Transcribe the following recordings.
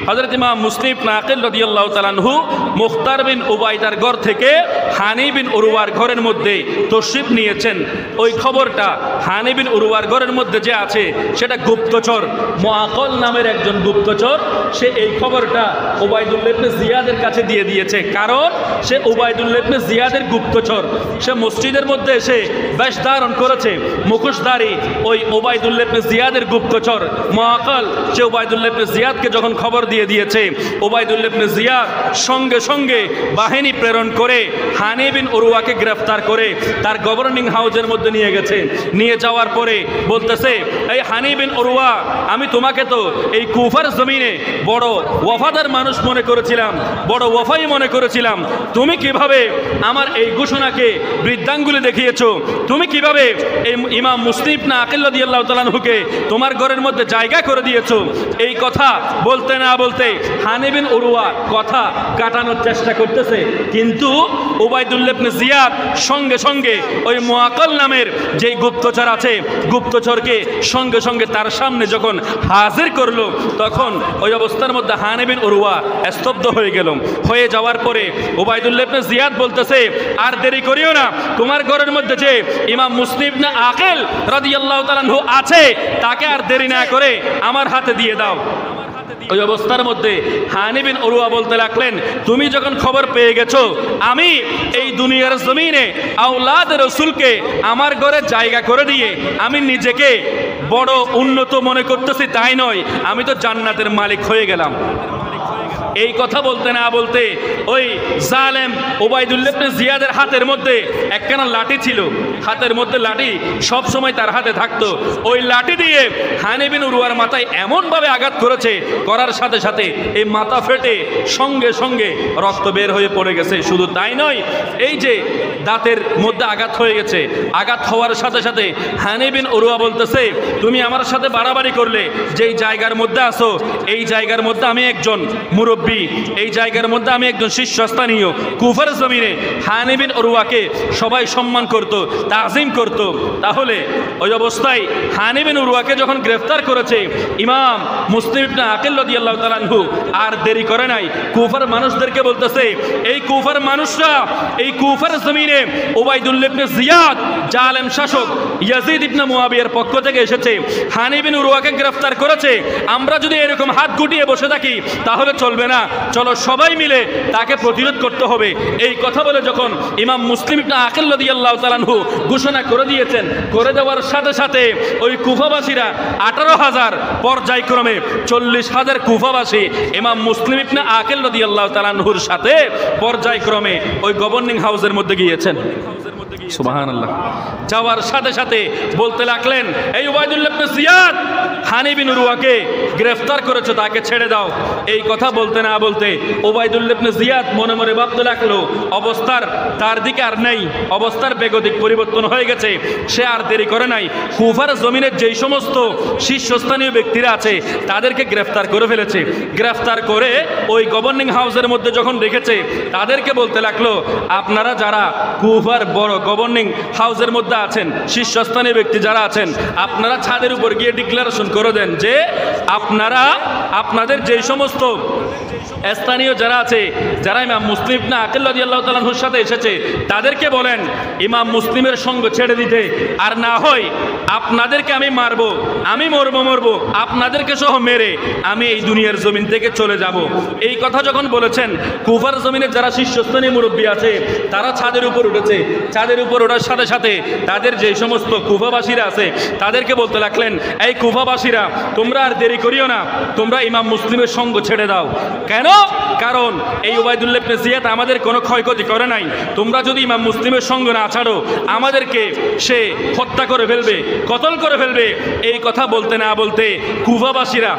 হযরত ইমাম মুসলিম ইবনে আকিল রাদিয়াল্লাহু তাআলা আনহু মুখতার বিন উবাইদার ঘর থেকে হানি বিন উরওয়ার ঘরের মধ্যে তশরিফ নিয়েছেন। ওই খবরটা হানি বিন উরওয়ার ঘরের মধ্যে যে আছে সেটা গুপ্তচর মুআক্কাল নামের একজন গুপ্তচর, সে এই খবরটা উবাইদুল্লাহ ইবনে জিয়াদের কাছে দিয়ে দিয়েছে। কারণ সে উবাইদুল্লাহ ইবনে জিয়াদের গুপ্তচর, সে মসজিদের মধ্যে এসে বেশ ধারণ করেছে, মুখোশধারী ওই উবাইদুল্লাহ ইবনে জিয়াদের গুপ্তচর মুআক্কাল, সে উবাইদুল্লাহ ইবনে জিয়াদকে যখন খবর দিয়ে দিয়েছে, উবাইদুল্লাহ ইবনে জিয়াদ সঙ্গে সঙ্গে বাহিনী প্রেরণ করে হানি বিন উরওয়াকে গ্রেফতার করে তার গভর্নিং হাউসের মধ্যে নিয়ে গেছে। নিয়ে যাওয়ার পরে বলতেছে, এই হানি বিন উরওয়া, আমি তোমাকে তো এই কুফার জমিনে বড় ওয়াফাদার মানুষ মনে করেছিলাম, বড় ওয়াফাই মনে করেছিলাম। তুমি কিভাবে আমার এই ঘোষণাকে বৃদ্ধাঙ্গুলি দেখিয়েছো? তুমি কিভাবে এই ইমাম মুসলিম ইবনে আকিল রাদিয়াল্লাহু তাআলা আনহুকে তোমার ঘরের মধ্যে জায়গা করে দিয়েছো? এই কথা বলতে না বলতে হানি বিন উরওয়া কথা কাটানোর চেষ্টা করতেছে, কিন্তু উবাইদুল্লাহ ইবনে জিয়াদ সঙ্গে সঙ্গে ওই মুআক্কাল নামের যে গুপ্তচর আছে, গুপ্তচরকে সঙ্গে সঙ্গে তার সামনে যখন হাজির করলো, তখন ওই অবস্থার মধ্যে হানি বিন উরওয়া স্তব্ধ হয়ে গেল। হয়ে যাওয়ার পরে উবাইদুল্লাহ ইবনে জিয়াদ বলতেছে, আর দেরি করিও না, তোমার ঘরের মধ্যে যে ইমাম মুসলিম ইবনে আকিল রাদিয়াল্লাহু তাআলা আনহু আছে তাকে আর দেরি না করে আমার হাতে দিয়ে দাও। ওই অবস্থার মধ্যে হানি বিন উরওয়া বলতে লাগলেন, তুমি যখন খবর পেয়ে গেছো আমি এই দুনিয়ার জমিনে আওলাদ রাসূলকে আমার ঘরে জায়গা করে দিয়ে আমি নিজেকে বড় উন্নত মনে করতেছি, তাই নয়, আমি তো জান্নাতের মালিক হয়ে গেলাম। এই কথা বলতে না বলতে ওই জালেম উবাইদুল্লাহ ইবনে জিয়াদের হাতের মধ্যে একখানা লাঠি ছিল, হাতের মধ্যে লাঠি সব সময় তার হাতে থাকতো। ওই লাঠি দিয়ে হানি বিন উরওয়ার মাথায় এমনভাবে আঘাত করেছে, করার সাথে সাথে এই মাথা ফেটে সঙ্গে সঙ্গে রক্ত বের হয়ে পড়ে গেছে। শুধু তাই নয়, এই যে দাঁতের মধ্যে আঘাত হয়ে গেছে, আঘাত হওয়ার সাথে সাথে হানি বিন উরওয়া বলতেছে, তুমি আমার সাথে বাড়াবাড়ি করলে, যেই জায়গার মধ্যে আসো এই জায়গার মধ্যে আমি একজন মুরব্বী, এই জায়গার মধ্যে আমি একজন শীর্ষস্থানীয়, কুফার জমিনে হানি বিন উরওয়াকে সবাই সম্মান করত, তাজিম করত। তাহলে ওই অবস্থায় হানি বিন উরওয়াকে যখন গ্রেফতার করেছে ইমাম মুসলিম ইবনে আকিল রাদিয়াল্লাহু তাআলা আনহু, আর দেরি করে নাই, কুফার মানুষদেরকে বলতেছে, এই কুফার মানুষরা এই কুফার জমিনে উবাইদুল্লাহ ইবনে জিয়াদ জালেম শাসক ইয়াজিদ ইবনে মুয়াবিয়ার পক্ষ থেকে এসেছে, হানি বিন উরওয়াকে গ্রেফতার করেছে, আমরা যদি এরকম হাত গুটিয়ে বসে থাকি তাহলে চলবে না, চলো সবাই মিলে তাকে প্রতিরোধ করতে হবে। এই কথা বলে যখন ইমাম মুসলিম ইবনে আকিল রাদিয়াল্লাহু তাআলা আনহু ঘোষণা করে দিয়েছেন, করে দেওয়ার সাথে সাথে ওই কুফাবাসীরা 18,000 পর্যায়ক্রমে 40,000 কুফাবাসী ইমাম মুসলিম ইবনে আকিল রাদিয়াল্লাহু তাআলা আনহুর সাথে পর্যায়ক্রমে ওই গভর্নিং হাউসের মধ্যে গিয়েছেন। সুবহানাল্লাহ। যাওয়ার সাথে সাথে বলতে লাগলেন, এই উবাইদুল্লাহ ইবনে জিয়াদ হানি বিন উরওয়াকে গ্রেফতার করেছে, তাকে ছেড়ে দাও। এই কথা বলতে না বলতে উবাইদুল্লাহ ইবনে জিয়াদ মনে মনে ভাবতে লাগলো, অবস্থার তার দিকে আর নেই, অবস্থার বেগতিক পরিবর্তন হয়ে গেছে। সে আর দেরি করে নাই, কুফার জমিনের যেই সমস্ত শীর্ষস্থানীয় ব্যক্তিরা আছে তাদেরকে গ্রেফতার করে ফেলেছে। গ্রেফতার করে ওই গভর্নিং হাউসের মধ্যে যখন রেখেছে, তাদেরকে বলতে লাগলো, আপনারা যারা কুফার বড় গভর্নিং হাউসের মধ্যে আছেন, শীর্ষস্থানীয় ব্যক্তি যারা আছেন, আপনারা ছাদের উপর গিয়ে ডিক্লারেশন করে দেন যে আপনারা আপনাদের যে সমস্ত স্থানীয় যারা আছে, যারা ইমাম মুসলিম ইবনে আকিল রাদিয়াল্লাহু তাআলা আনহুর সাথে এসেছে, তাদেরকে বলেন ইমাম মুসলিমের সঙ্গ ছেড়ে দিতে, আর না হয় আপনাদেরকে আমি মারবো, আমি মরবো, আপনাদেরকে সহ মেরে আমি এই দুনিয়ার জমিন থেকে চলে যাব। এই কথা যখন বলেছেন, কুফার জমিনের যারা শীর্ষস্থানীয় মুরব্বী আছে তারা ছাদের উপর উঠেছে। ছাদের উপর ওঠার সাথে সাথে তাদের যে সমস্ত কুফাবাসীরা আছে তাদেরকে বলতে লাগলেন, এই কুফাবাসীরা তোমরা আর দেরি করিও না, তোমরা ইমাম মুসলিমের সঙ্গ ছেড়ে দাও। কেন? কারণ এই উবাইদুল্লাহ ইবনে জিয়াদ আমাদের কোনো ক্ষয়ক্ষতি করে নাই, তোমরা যদি ইমাম মুসলিমের সঙ্গ না ছাড়ো আমাদেরকে সে হত্যা করে ফেলবে, কতল করে ফেলবে। এই কথা বলতে না বলতে কুফাবাসীরা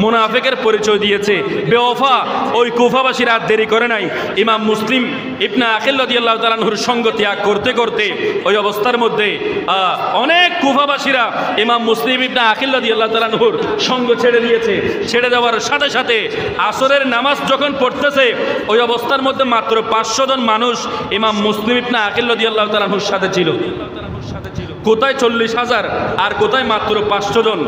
মুনাফিকের পরিচয় দিয়েছে, বেওফা ওই কুফাবাসীরা আর দেরি করে নাই, ইমাম মুসলিম ইবনে আকিল রাদিয়াল্লাহু তাআলা আনহুর সঙ্গ ত্যাগ করতে করতে ওই অবস্থার মধ্যে অনেক কুফাবাসীরা ইমাম মুসলিম ইবনে আকিল রাদিয়াল্লাহু তাআলা আনহুর সঙ্গ ছেড়ে দিয়েছে। ছেড়ে দেওয়ার সাথে সাথে আসরের নামাজ যখন পড়তেছে, ওই অবস্থার মধ্যে মাত্র 500 জন মানুষ ইমাম মুসলিম ইবনে আকিল রাদিয়াল্লাহু তাআলা আনহুর সাথে ছিল। কোথায় 40,000 আর কোথায় মাত্র 500 জন।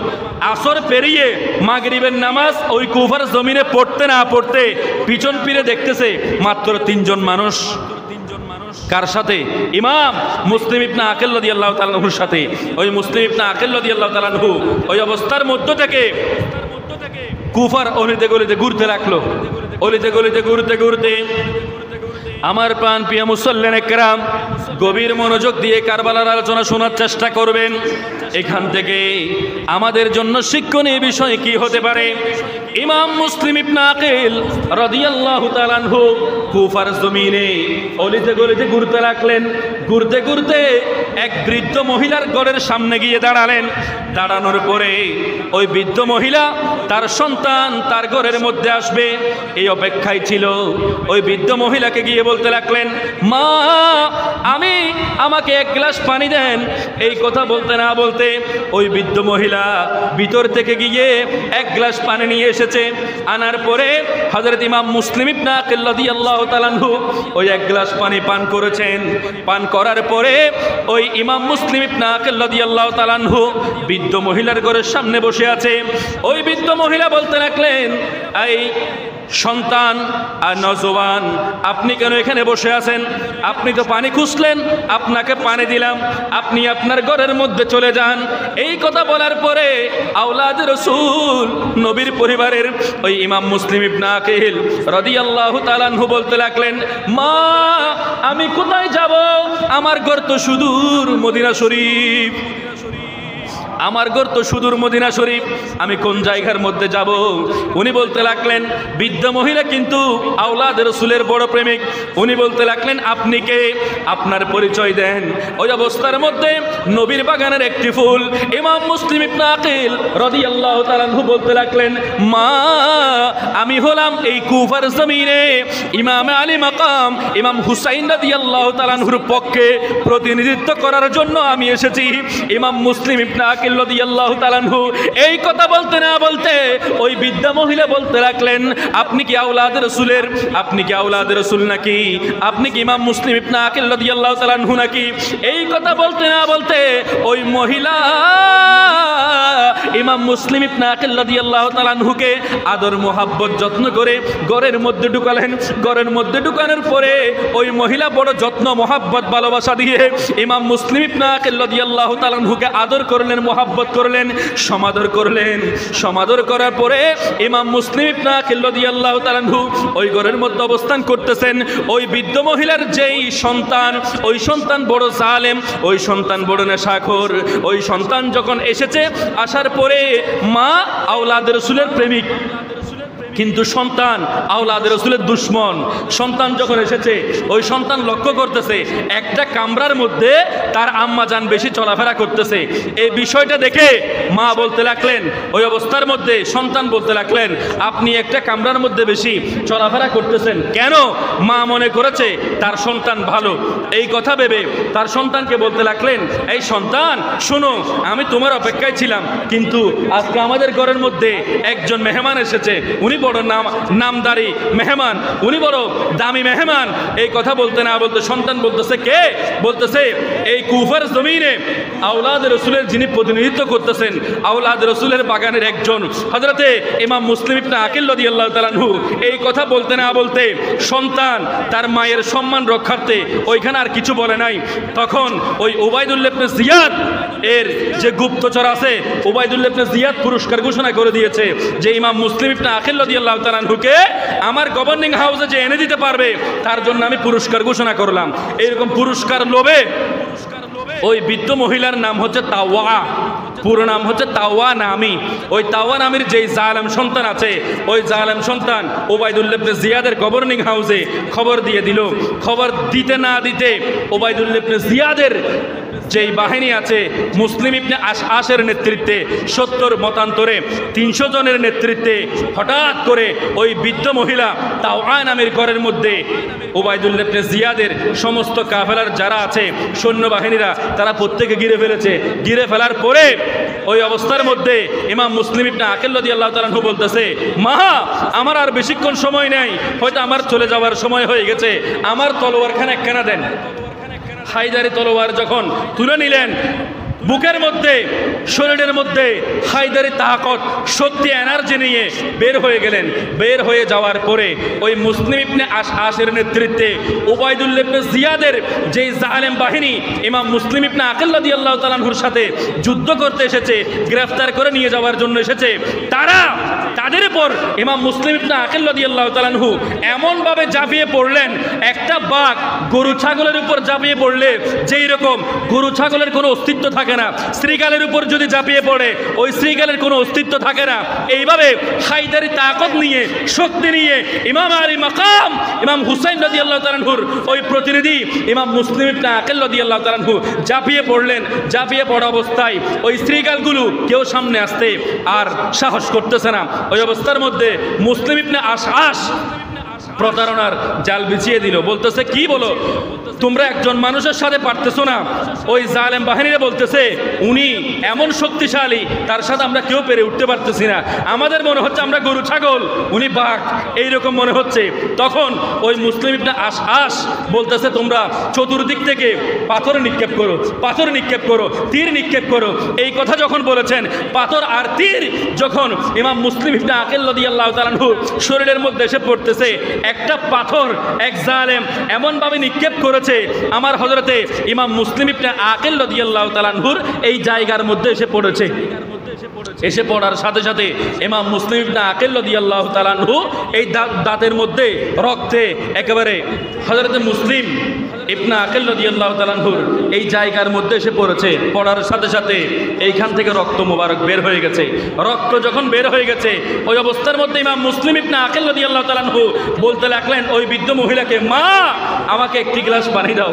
আসর পেরিয়ে মাগরিবের নামাজ ওই কুফার জমিনে পড়তে না পড়তে পিছন ফিরে দেখতেছে মাত্র 3 জন মানুষ। কার সাথে? ইমাম মুসলিম ইবনে আকিল রাদিয়াল্লাহু তাআলা আনহুর সাথে। ওই মুসলিম ইবনে আকিল রাদিয়াল্লাহু তাআলা আনহু ওই অবস্থার মধ্য থেকে কুফার অলিতে গলিতে ঘুরতে লাগলো। অলিতে গলিতে ঘুরতে ঘুরতে আমার প্রাণ প্রিয় মুসল্লিনে কেরাম, গভীর মনোযোগ দিয়ে কারবালার আলোচনা শোনার চেষ্টা করবেন। এখান থেকে আমাদের জন্য শিক্ষণীয় বিষয় কি হতে পারে? ইমাম মুসলিম ইবনে আকিল রাদিয়াল্লাহু তাআলা আনহু কুফার জমিনে অলিতে গলিতে ঘুরতে লাগলেন। ঘুরতে ঘুরতে এক বৃদ্ধ মহিলার ঘরের সামনে গিয়ে দাঁড়ালেন। দাঁড়ানোর পরে ওই বৃদ্ধ মহিলা তার সন্তান তার ঘরের মধ্যে আসবে এই অপেক্ষায় ছিল। ওই বৃদ্ধ মহিলাকে গিয়ে বলতে লাগলেন, মা আমাকে 1 গ্লাস পানি দেন। এই কথা বলতে না বলতে ওই বৃদ্ধ মহিলা ভিতর থেকে গিয়ে 1 গ্লাস পানি নিয়ে এসেছে। আনার পরে হযরত ইমাম মুসলিম ইবনে আকিল রাদিয়াল্লাহু তাআলা আনহু ওই 1 গ্লাস পানি পান করেছেন। পান করার পরে ওই ইমাম মুসলিম ইবনে আকিল রাদিয়াল্লাহু তাআলা আনহু বৃদ্ধ মহিলার ঘরের সামনে বসে আছে। ওই বৃদ্ধ মহিলা বলতে লাগলেন, এই সন্তান আর নওজওয়ান, আপনি কেন এখানে বসে আছেন? আপনি তো পানি খুঁজলেন, আপনাকে পানি দিলাম, আপনি আপনার ঘরের মধ্যে চলে যান। এই কথা বলার পরে আওলাদ রাসূল নবীর পরিবারের ওই ইমাম মুসলিম ইবনে আকিল রাদিয়াল্লাহু তাআলা আনহু বলতে লাগলেন, মা আমি কোথায় যাব? আমার ঘর তো সুদূর মদিনা শরীফ, আমার ঘর তো সুদূর মদিনা শরীফ, আমি কোন জায়গার মধ্যে যাব? উনি বলতে লাগলেন, বৃদ্ধ মহিলা কিন্তু আওলাদ রাসূলের বড় প্রেমিক। উনি বলতে লাগলেন, আপনি কে? আপনার পরিচয় দেন। ওই অবস্থার মধ্যে নবীর বাগানের একটি ফুল ইমাম মুসলিম ইবনে আকিল রাদিয়াল্লাহু তাআলা আনহু বলতে লাগলেন, মা আমি হলাম এই কুফার জমিনে ইমাম আলী মাকাম ইমাম হুসাইন রাদিয়াল্লাহু তাআলা আনহুর পক্ষে প্রতিনিধিত্ব করার জন্য আমি এসেছি। ইমাম মুসলিম ইবনে আকিল রাদিয়াল্লাহু তাআলা আনহু এই কথা বলতে না বলতে ওই বৃদ্ধা মহিলা বলতে লাগলেন, আপনি কি আওলাদ রাসূলের? আপনি কি আওলাদ রাসূল নাকি? আপনি কি ইমাম মুসলিম ইবনে আকিল রাদিয়াল্লাহু তাআলা আনহু নাকি? এই কথা বলতে না বলতে ওই মহিলা ইমাম মুসলিম ইবনে আকিল রাদিয়াল্লাহু তাআলা আনহুকে আদর মোহাব্বত যত্ন করে ঘরের মধ্যে ঢুকালেন। ঘরের মধ্যে ঢুকানোর পরে ওই মহিলা বড় যত্ন মোহাব্বত ভালোবাসা দিয়ে ইমাম মুসলিম ইবনে আকিল রাদিয়াল্লাহু তাআলা আনহুকে আদর করলেন, মোহাব্বত করলেন, সমাদর করলেন। সমাদর করার পরে ইমাম মুসলিম ইবনে আকিল রাদিয়াল্লাহু তাআলা আনহু ওই ঘরের মধ্যে অবস্থান করতেছেন। ওই বৃদ্ধ মহিলার যেই সন্তান, ওই সন্তান বড় জালেম, ওই সন্তান বড় নেশাখোর। ওই সন্তান যখন এসেছে, আসার পরে মা আওলাদ রাসূলের প্রেমিক, কিন্তু সন্তান আওলাদ রাসূলের দুশমন। সন্তান যখন এসেছে, ওই সন্তান লক্ষ্য করতেছে একটা কামরার মধ্যে তার আম্মা জান বেশি চলাফেরা করতেছে। এই বিষয়টা দেখে মা বলতে লাগলেন, ওই অবস্থার মধ্যে সন্তান বলতে লাগলেন, আপনি একটা কামরার মধ্যে বেশি চলাফেরা করতেছেন কেন? মা মনে করেছে তার সন্তান ভালো। এই কথা ভেবে তার সন্তানকে বলতে লাগলেন, এই সন্তান শোনো, আমি তোমার অপেক্ষায় ছিলাম, কিন্তু আজকে আমাদের ঘরের মধ্যে একজন মেহমান এসেছে। উনি বড় নামদারি মেহমান, উনি বড় দামি মেহমান। এই কথা বলতে না বলতে সন্তান বলতেছে, কে? বলতেছে এই কুফার জমিনে আওলাদ রাসূলের যিনি প্রতিনিধিত্ব করতেছেন, আওলাদ রাসূলের বাগানের একজন হযরতে ইমাম মুসলিম ইবনে আকিল রাদিয়াল্লাহু তাআলা আনহু। এই কথা বলতে না বলতে সন্তান তার মায়ের সম্মান রক্ষার্থে ওইখানে আর কিছু বলে নাই। তখন ওই উবাইদুল্লাহ ইবনে জিয়াদ এর যে গুপ্তচর আছে, উবাইদুল্লাহ ইবনে জিয়াদ পুরস্কার ঘোষণা করে দিয়েছে যে ইমাম মুসলিম ইবনে আকিল রাদিয়াল্লাহু তাআলা আনহুকে আমার গভর্নিং হাউসে যে এনে দিতে পারবে তার জন্য আমি পুরস্কার ঘোষণা করলাম। এইরকম পুরস্কার লোভে ওই বৃদ্ধ মহিলার নাম হচ্ছে তাওয়া, পুরো নাম হচ্ছে তাওয়া নামি। ওই তাওয়া নামের যেই জালেম সন্তান আছে, ওই জালেম সন্তান উবাইদুল্লাহ ইবনে জিয়াদের গভর্নিং হাউসে খবর দিয়ে দিল। খবর দিতে না দিতে উবাইদুল্লাহ ইবনে জিয়াদের যেই বাহিনী আছে মুসলিম ইবনে আশআসের নেতৃত্বে 70 মতান্তরে 300 জনের নেতৃত্বে হঠাৎ করে ওই বৃদ্ধ মহিলা তাওয়া নামের ঘরের মধ্যে উবাইদুল্লাহ ইবনে জিয়াদের সমস্ত কাফেলার যারা আছে সৈন্যবাহিনীরা তারা প্রত্যেকে ঘিরে ফেলেছে। ঘিরে ফেলার পরে ওই অবস্থার মধ্যে ইমাম মুসলিম ইবনে আকিল রাদিয়াল্লাহু তাআলা আনহু বলতেছে, মা আমার আর বেশিক্ষণ সময় নেই, হয়তো আমার চলে যাওয়ার সময় হয়ে গেছে, আমার তলোয়ারখানা একখানা দেন। হায়দারি তলোয়ার যখন তুলে নিলেন, বুকের মধ্যে শরীরের মধ্যে হায়দারি তাকত শক্তি এনার্জি নিয়ে বের হয়ে গেলেন। বের হয়ে যাওয়ার পরে ওই মুসলিম ইবনে আশআসের নেতৃত্বে উবাইদুল্লাহ ইবনে জিয়াদের যে জালেম বাহিনী ইমাম মুসলিম ইবনে আকিল রাদিয়াল্লাহু তাআলা আনহুর সাথে যুদ্ধ করতে এসেছে, গ্রেফতার করে নিয়ে যাওয়ার জন্য এসেছে, তাদের উপর ইমাম মুসলিম ইবনে আকিল রাদিয়াল্লাহু তাআলা আনহু এমনভাবে ঝাঁপিয়ে পড়লেন, একটা বাঘ গরু ছাগলের উপর ঝাঁপিয়ে পড়লে যেই রকম গরু ছাগলের কোনো অস্তিত্ব থাকে না, শ্রীগালের উপর যদি ঝাঁপিয়ে পড়ে ওই শ্রীগালের কোনো অস্তিত্ব থাকে না, এইভাবে হায়দারি তাকত নিয়ে শক্তি নিয়ে ইমাম আলী মাকাম ইমাম হুসাইন রাদিয়াল্লাহু তাআলা আনহুর ওই প্রতিনিধি ইমাম মুসলিম ইবনে আকিল রাদিয়াল্লাহু তাআলা আনহু ঝাঁপিয়ে পড়লেন। ঝাঁপিয়ে পড়া অবস্থায় ওই শ্রীগালগুলো কেউ সামনে আসতে আর সাহস করতেছে না। ওই অবস্থার মধ্যে মুসলিম ইবনে আশআস প্রতারণার জাল বিছিয়ে দিল। বলতেছে, কি বলো তোমরা একজন মানুষের সাথে পারতেছো না? ওই জালেম বাহিনীরা বলতেছে উনি এমন শক্তিশালী, তার সাথে আমরা কেউ পেরে উঠতে পারতেছি না, আমাদের মনে হচ্ছে আমরা গরু ছাগল, উনি বাঘ, এইরকম মনে হচ্ছে। তখন ওই মুসলিম ইবনে আশআস বলতেছে তোমরা চতুর্দিক থেকে পাথর নিক্ষেপ করো, পাথর নিক্ষেপ করো, তীর নিক্ষেপ করো। এই কথা যখন বলেছেন, পাথর আর তীর যখন ইমাম মুসলিম ইবনে আকিল রাদিয়াল্লাহু তাআলা আনহু শরীরের মধ্যে এসে পড়তেছে, একটা পাথর এক জালেম এমনভাবে নিক্ষেপ করেছে আমার হযরতে ইমাম মুসলিম ইবনে আকিল রাদিয়াল্লাহু তাআলা আনহুর এই জায়গার মধ্যে এসে পড়েছে। এসে পড়ার সাথে সাথে ইমাম মুসলিম ইবনে আকিল রাদিয়াল্লাহু তাআলা আনহু এই দাঁতের মধ্যে রক্তে একেবারে হযরতে মুসলিম ইবনে আকিল রাদিয়াল্লাহু তাআলা আনহুর এই জায়গার মধ্যে এসে পড়েছে। পড়ার সাথে সাথে এইখান থেকে রক্ত মোবারক বের হয়ে গেছে। রক্ত যখন বের হয়ে গেছে ওই অবস্থার মধ্যে ইমাম মুসলিম ইবনে আকিল রাদিয়াল্লাহু তাআলা আনহু বলতে লাগলেন ওই বৃদ্ধ মহিলাকে, মা আমাকে একটি গ্লাস পানি দাও।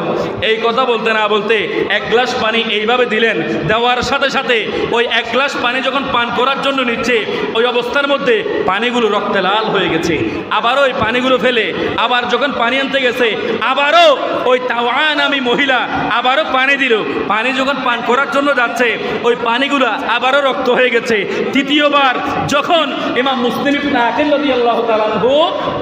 এই কথা বলতে না বলতে এক গ্লাস পানি এইভাবে দিলেন। দেওয়ার সাথে সাথে ওই এক গ্লাস পানি যখন পান করার জন্য নিচ্ছে ওই অবস্থার মধ্যে পানিগুলো রক্তে লাল হয়ে গেছে। আবারও ওই পানিগুলো ফেলে আবার যখন পানি আনতে গেছে আবারও ওই তাওয়া নামী মহিলা আবারও পানি দিল। পানি যখন পান করার জন্য যাচ্ছে ওই পানিগুলো আবারও রক্ত হয়ে গেছে। তৃতীয়বার যখন ইমাম মুসলিম ইবনে আকিল রাদিয়াল্লাহু তাআলা আনহু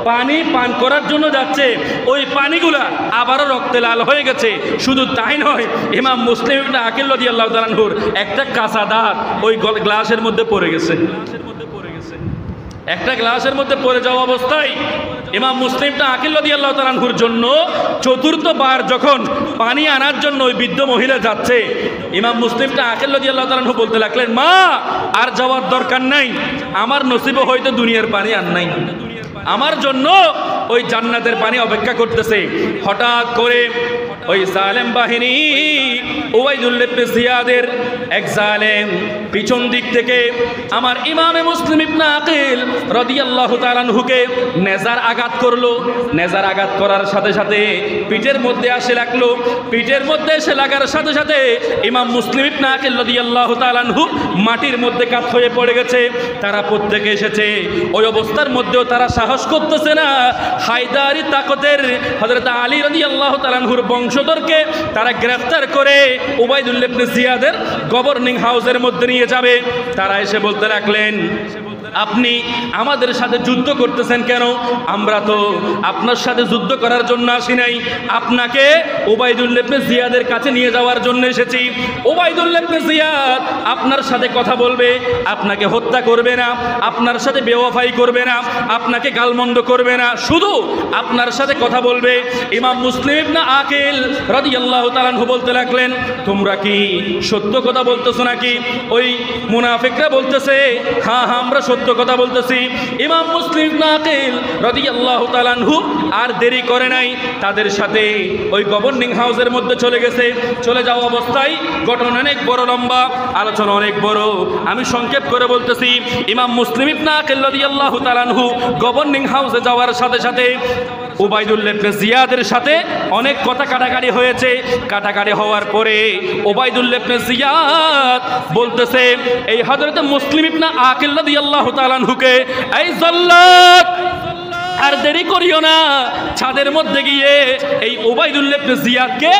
পানি পান করার জন্য যাচ্ছে ওই পানিগুলা আবারও রক্তে লাল হয়ে গেছে। শুধু তাই নয়, ইমাম মুসলিম ইবনে আকিল রাদিয়াল্লাহু তাআলা আনহুর একটা কাঁচা দাঁত ওই গ্লাসের মধ্যে পড়ে গেছে। একটা গ্লাসের মধ্যে পড়ে যাওয়া অবস্থায় ইমাম মুসলিম ইবনে আকিল রাদিয়াল্লাহু তাআলা আনহুর জন্য চতুর্থবার যখন পানি আনার জন্য ওই বৃদ্ধ মহিলা যাচ্ছে, ইমাম মুসলিম ইবনে আকিল রাদিয়াল্লাহু তাআলা আনহু বলতে লাগলেন, মা আর যাওয়ার দরকার নাই, আমার নসিবে হয়তো দুনিয়ার পানি আর নাই, আমার জন্য ওই জান্নাতের পানি অপেক্ষা করতেছে। হঠাৎ করে ওই জালেম বাহিনী উবাইদুল্লাহ ইবনে জিয়াদের এক জালেম পিছন দিক থেকে আমার ইমামে মুসলিম ইবনে আকিল রাদিয়াল্লাহু তাআলা আনহুকে নেজার আঘাত করলো। নেজার আঘাত করার সাথে সাথে পিঠের মধ্যে আসে লাগলো। পিঠের মধ্যে এসে লাগার সাথে সাথে ইমাম মুসলিম ইবনে আকিল রাদিয়াল্লাহু তাআলা আনহু মাটির মধ্যে কাত হয়ে পড়ে গেছে। তারা প্রত্যেকে এসেছে, ওই অবস্থার মধ্যেও তারা সাহস করতেছে না হায়দারি তাকতের হযরত আলী রাদিয়াল্লাহু তাআলা আনহুর বংশধরকে তারা গ্রেফতার করে উবাইদুল্লাহ ইবনে জিয়াদের গভর্নিং হাউসের মধ্যে নিয়ে যাবে। তারা এসে বলতে লাগলেন, আপনি আমাদের সাথে যুদ্ধ করতেছেন কেন? আমরা তো আপনার সাথে যুদ্ধ করার জন্য আসি নাই, আপনাকে উবাইদুল্লাহ ইবনে জিয়াদের কাছে নিয়ে যাওয়ার জন্য এসেছি। উবাইদুল্লাহ ইবনে জিয়াদ আপনার সাথে কথা বলবে, আপনাকে হত্যা করবে না, আপনার সাথে বেওয়াফাই করবে না, আপনাকে গালমন্দ করবে না, শুধু আপনার সাথে কথা বলবে। ইমাম মুসলিম ইবনে আকিল রাদিয়াল্লাহু তাআলা আনহু বলতে লাগলেন, তোমরা কি সত্য কথা বলতেছো নাকি? ওই মুনাফিকরা বলতেছে, হ্যাঁ হ্যাঁ আমরা সত্য কথা বলতেছি। ইমাম মুসলিম ইবনে আকিল রাদিয়াল্লাহু তাআলা আনহু আর দেরি করে নাই, তাদের সাথে ওই গভর্নিং হাউসের মধ্যে চলে গেছে। চলে যাওয়া অবস্থায় ঘটনা অনেক বড়, লম্বা, আলোচনা অনেক বড়, আমি সংক্ষেপ করে বলতেছি। ইমাম মুসলিম ইবনে আকিল রাদিয়াল্লাহু তাআলা আনহু গভর্নিং হাউসে যাওয়ার সাথে সাথে উবাইদুল্লাহ ইবনে জিয়াদের সাথে অনেক কথা কাটাকাটি হয়েছে। কাটাকাটি হওয়ার পরে উবাইদুল্লাহ ইবনে জিয়াদ বলতেছে এই হযরত মুসলিম ইবনে আকিল রাদিয়াল্লাহু তাআলা আনহুকে, এই জল্লাদ আর আর দেরি করিও না, ছাদের মধ্যে গিয়ে এই উবাইদুল্লাহ ইবনে জিয়াদকে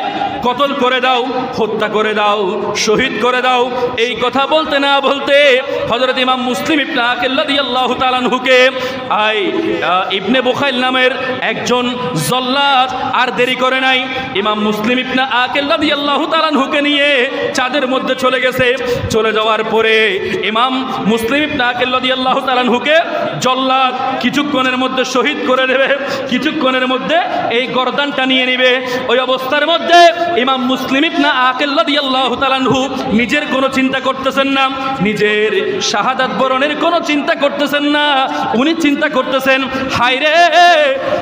কতল করে দাও, হত্যা করে দাও, শহীদ করে দাও। এই কথা বলতে না বলতে হযরত ইমাম মুসলিম ইবনে আকিল রাদিয়াল্লাহু তাআলা আনহুকে ইবনে বুখাইল নামের একজন জল্লাদ আর দেরি করে নাই, ইমাম মুসলিম ইবনে আকিল রাদিয়াল্লাহু তাআলা আনহুকে নিয়ে ছাদের মধ্যে চলে গেছে। চলে যাওয়ার পরে ইমাম মুসলিম ইবনে আকিল রাদিয়াল্লাহু তাআলা আনহুকে জল্লাদ কিছুক্ষণের মধ্যে শহীদ করে দেবে, কিছুক্ষণের মধ্যে এই গর্দানটা নিয়ে নেবে। ওই অবস্থার মধ্যে ইমাম মুসলিম ইবনে আকিল রাদিয়াল্লাহু তাআলা আনহু নিজের কোনো চিন্তা করতেছেন না, নিজের শাহাদাত বরণের কোনো চিন্তা করতেছেন না। উনি চিন্তা করতেছেন, হায় রে,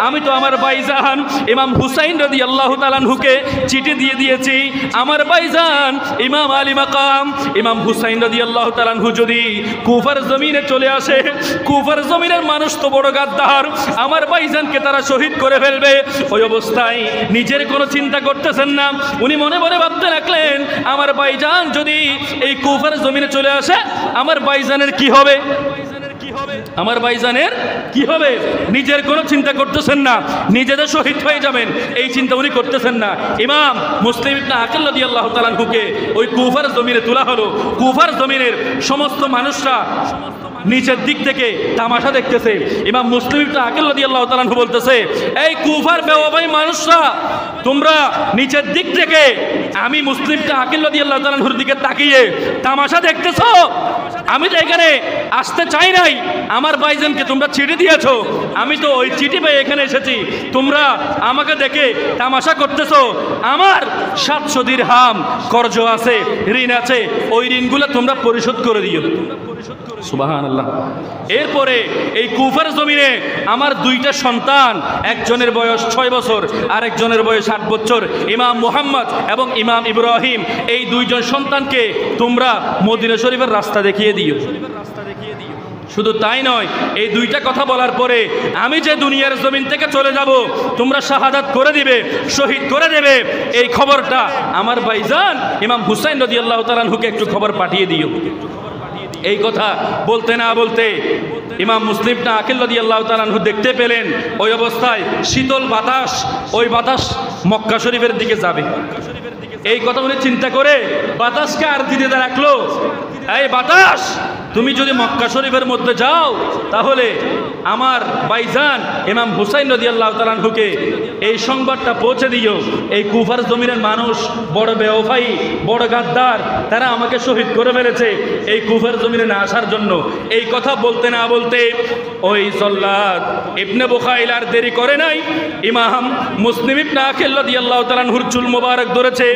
আমি তো আমার ভাইজান ইমাম হুসাইন রাদিয়াল্লাহু তাআলা আনহুকে চিঠি দিয়ে দিয়েছি। আমার ভাইজান ইমাম আলী মাকাম ইমাম হুসাইন রাদিয়াল্লাহু তাআলা আনহু যদি কুফার জমিনে চলে আসে, কুফার জমিনের মানুষ তো বড় গাদ্দার, আমার ভাইজানকে তারা শহীদ করে ফেলবে। ওই অবস্থায় নিজের কোনো চিন্তা করতেছেন না। উনি মনে মনে ভাবতে লাগলেন, আমার ভাইজান যদি এই কুফার জমিনে চলে আসে, আমার ভাইজানের কি হবে, আমার ভাইজানের কি হবে। নিজের কোনো চিন্তা করতেছেন না, নিজেদের শহীদ হয়ে যাবেন এই চিন্তা উনি করতেছেন না। ইমাম মুসলিম ইবনে আকিল রাদিয়াল্লাহু তাআলা আনহুকে ওই কুফার জমিনে তোলা হলো। কুফার জমিনের সমস্ত মানুষরা নিচের দিক থেকে তামাশা দেখতেছে। ইমাম মুসলিম ইবনে আকিল রাদিয়াল্লাহু তাআলা আনহু বলতেছে, এই কুফার বেওয়াফাই মানুষরা, তোমরা নিচের দিক থেকে আমি মুসলিম ইবনে আকিল রাদিয়াল্লাহু তাআলা আনহুর দিকে তাকিয়ে তামাশা দেখতেছো? আমি তো এখানে আসতে চাই নাই, আমার ভাইজানকে তোমরা চিঠি দিয়েছো, আমি তো ওই চিঠি পেয়ে এখানে এসেছি, তোমরা আমাকে দেখে তামাশা করতেছো। আমার 700 দিরহাম কর্জ আছে, ঋণ আছে, ওই ঋণগুলো তোমরা পরিশোধ করে দিও। সুবহানাল্লাহ। এরপরে এই কুফার জমিনে আমার 2টা সন্তান, একজনের বয়স 6 বছর আর একজনের বয়স 8 বছর, ইমাম মুহাম্মদ এবং ইমাম ইব্রাহিম, এই 2 জন সন্তানকে তোমরা মদিনা শরীফের রাস্তা দেখিয়ে দিও। শুধু তাই নয়, এই 2টা কথা বলার পরে আমি যে দুনিয়ার জমিন থেকে চলে যাব, তোমরা শাহাদাত করে দিবে, শহীদ করে দেবে, এই খবরটা আমার ভাইজান ইমাম হুসাইন রাদিয়াল্লাহু তাআলা আনহুকে একটু খবর পাঠিয়ে দিও। এই কথা বলতে না বলতে ইমাম মুসলিম ইবনে আকিল রাদিয়াল্লাহু তাআলা আনহু দেখতে পেলেন ওই অবস্থায় শীতল বাতাস, ওই বাতাস মক্কা শরীফের দিকে যাবে। এই কথা উনি চিন্তা করে বাতাসকে আর দিতে রাখলো, এই বাতাস, তুমি যদি মক্কা শরীফের মধ্যে যাও তাহলে আমার ভাইজান ইমাম হুসাইন রাদিয়াল্লাহু তাআলা আনহুকে এই সংবাদটা পৌঁছে দিও, এই কুফার জমিনের মানুষ বড় বেওফাই, বড় গাদ্দার, তারা আমাকে শহীদ করে ফেলেছে এই কুফার জমিনে না আসার জন্য। এই কথা বলতে না বলতে ওই জল্লাদ ইবনে বুখাইল আর দেরি করে নাই, ইমাম মুসলিম ইবনে আকিল রাদিয়াল্লাহু তাআলা আনহুর চুল মোবারক ধরেছে।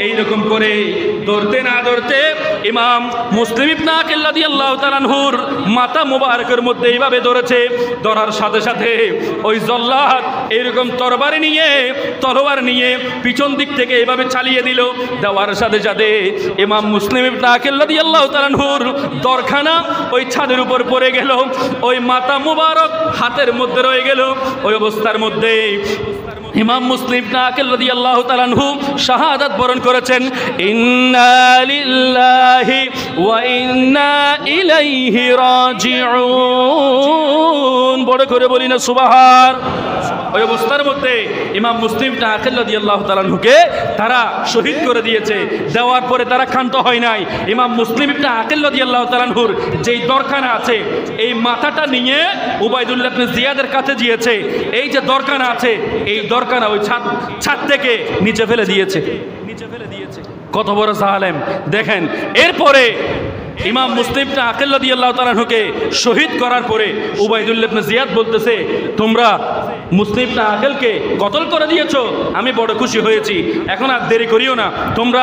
এইরকম করে ধরতে না ধরতে ইমাম মুসলিম ইবনে আকিল রাদিয়াল্লাহু তাআলা আনহুর মাথা মোবারকের মধ্যে এইভাবে ধরেছে। ধরার সাথে সাথে ওই জল্লাদ এরকম তরবারি নিয়ে পিছন দিক থেকে এইভাবে চালিয়ে দিল। দেওয়ার সাথে সাথে ইমাম মুসলিম ইবনে আকিল রাদিয়াল্লাহু তাআলা আনহুর দরখানা ওই ছাদের উপর পড়ে গেল, ওই মাথা মোবারক হাতের মধ্যে রয়ে গেল। ওই অবস্থার মধ্যে ইমাম মুসলিম ইবনে আকিল রাদিয়াল্লাহু তাআলা আনহু শাহাদাত বরণ করেছেন। ইন্না লিল্লাহি ওয়া ইন্না ইলাইহি রাজিউন, বড় করে বলি না সুবহান। ওই অবস্থার মধ্যে ইমাম মুসলিম ইবনে আকিল রাদিয়াল্লাহু তাআলা আনহুকে তারা শহীদ করে দিয়েছে। দেওয়ার পরে তারা ক্ষান্ত হয় নাই। ইমাম মুসলিম ইবনে আকিল রাদিয়াল্লাহু তাআলা আনহুর যেই দরখানা আছে, এই মাথাটা নিয়ে উবাইদুল্লাহ ইবনে জিয়াদের কাছে দিয়েছে। এই যে দরখানা আছে, এই দরখানা ওই ছাদ থেকে নিচে ফেলে দিয়েছে। কত বড় জালেম দেখেন। এরপরে ইমাম মুসলিম ইবনে আকিল রাদিয়াল্লাহু তাআলা আনহুকে শহীদ করার পরে উবাইদুল্লাহ ইবনে জিয়াদ বলতেছে, তোমরা মুসলিম ইবনে আকিলকে কতল করে দিয়েছো, আমি বড় খুশি হয়েছি, এখন আর দেরি করিও না, তোমরা